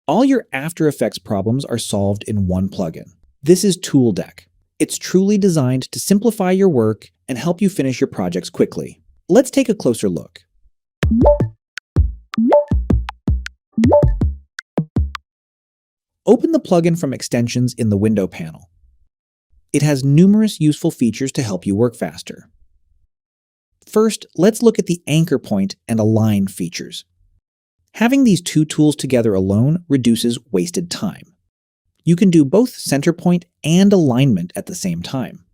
All your After Effects problems are solved in one plugin. This is ToolDeck. It's truly designed to simplify your work and help you finish your projects quickly. Let's take a closer look. Open the plugin from Extensions in the Window panel. It has numerous useful features to help you work faster. First, let's look at the anchor point and align features. Having these two tools together alone reduces wasted time. You can do both center point and alignment at the same time.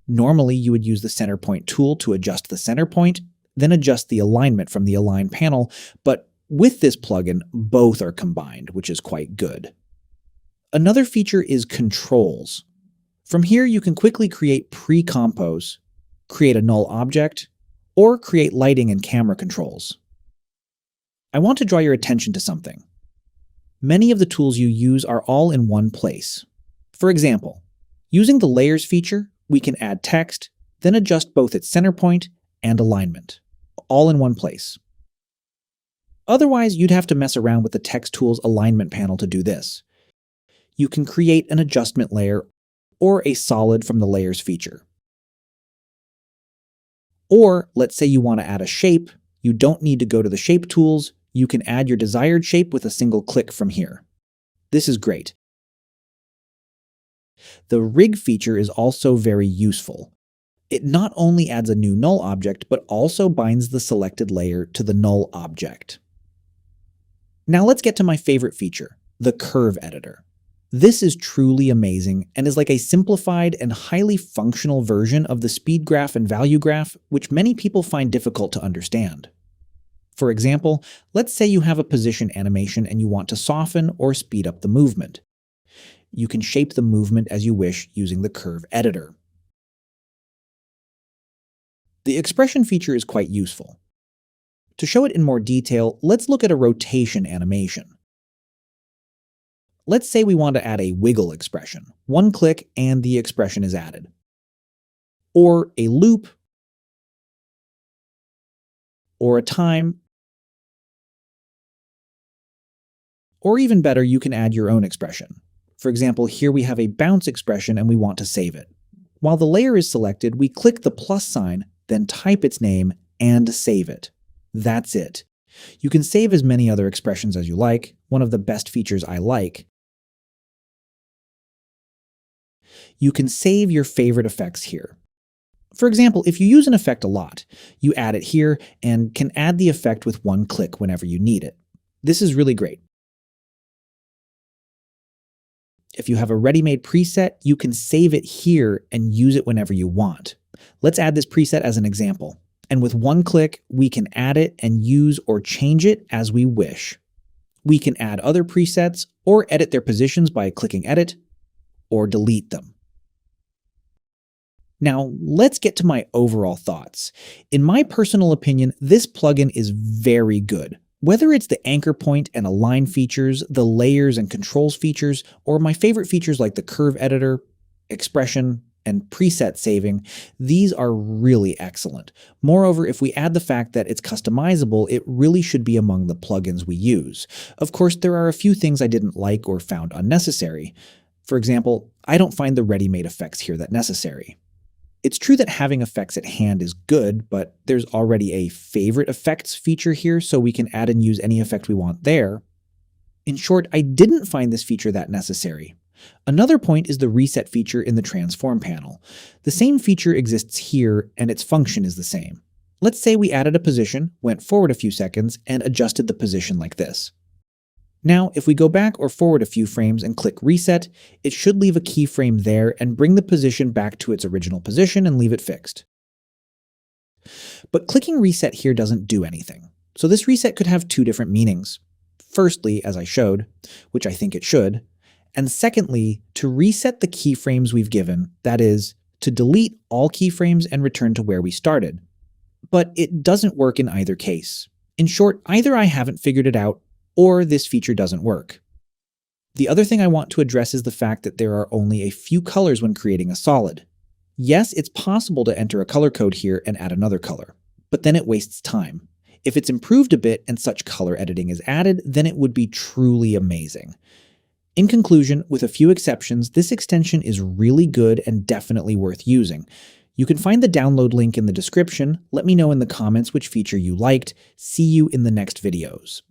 Normally, you would use the center point tool to adjust the center point, then adjust the alignment from the Align panel, but with this plugin, both are combined, which is quite good. Another feature is Controls. From here, you can quickly create pre-compos, create a null object, or create lighting and camera controls. I want to draw your attention to something. Many of the tools you use are all in one place. For example, using the Layers feature, we can add text, then adjust both its center point and alignment, all in one place. Otherwise, you'd have to mess around with the Text Tool's alignment panel to do this. You can create an adjustment layer or a solid from the Layers feature. Or, let's say you want to add a shape, you don't need to go to the Shape tools, you can add your desired shape with a single click from here. This is great. The Rig feature is also very useful. It not only adds a new null object, but also binds the selected layer to the null object. Now let's get to my favorite feature, the Curve Editor. This is truly amazing and is like a simplified and highly functional version of the speed graph and value graph, which many people find difficult to understand. For example, let's say you have a position animation and you want to soften or speed up the movement. You can shape the movement as you wish using the Curve Editor. The Expression feature is quite useful. To show it in more detail, let's look at a rotation animation. Let's say we want to add a wiggle expression. One click and the expression is added. Or a loop, or a time, or even better, you can add your own expression. For example, here we have a bounce expression and we want to save it. While the layer is selected, we click the plus sign, then type its name and save it. That's it. You can save as many other expressions as you like. One of the best features I like. You can save your favorite effects here. For example, if you use an effect a lot, you add it here and can add the effect with one click whenever you need it. This is really great. If you have a ready-made preset, you can save it here and use it whenever you want. Let's add this preset as an example. And with one click, we can add it and use or change it as we wish. We can add other presets or edit their positions by clicking Edit or delete them. Now, let's get to my overall thoughts. In my personal opinion, this plugin is very good. Whether it's the anchor point and align features, the layers and controls features, or my favorite features like the curve editor, expression, and preset saving, these are really excellent. Moreover, if we add the fact that it's customizable, it really should be among the plugins we use. Of course, there are a few things I didn't like or found unnecessary. For example, I don't find the ready-made effects here that necessary. It's true that having effects at hand is good, but there's already a favorite effects feature here, so we can add and use any effect we want there. In short, I didn't find this feature that necessary. Another point is the reset feature in the transform panel. The same feature exists here, and its function is the same. Let's say we added a position, went forward a few seconds, and adjusted the position like this. Now, if we go back or forward a few frames and click Reset, it should leave a keyframe there and bring the position back to its original position and leave it fixed. But clicking Reset here doesn't do anything. So this reset could have two different meanings. Firstly, as I showed, which I think it should, and secondly, to reset the keyframes we've given, that is, to delete all keyframes and return to where we started. But it doesn't work in either case. In short, either I haven't figured it out, or this feature doesn't work. The other thing I want to address is the fact that there are only a few colors when creating a solid. Yes, it's possible to enter a color code here and add another color, but then it wastes time. If it's improved a bit and such color editing is added, then it would be truly amazing. In conclusion, with a few exceptions, this extension is really good and definitely worth using. You can find the download link in the description. Let me know in the comments which feature you liked. See you in the next videos.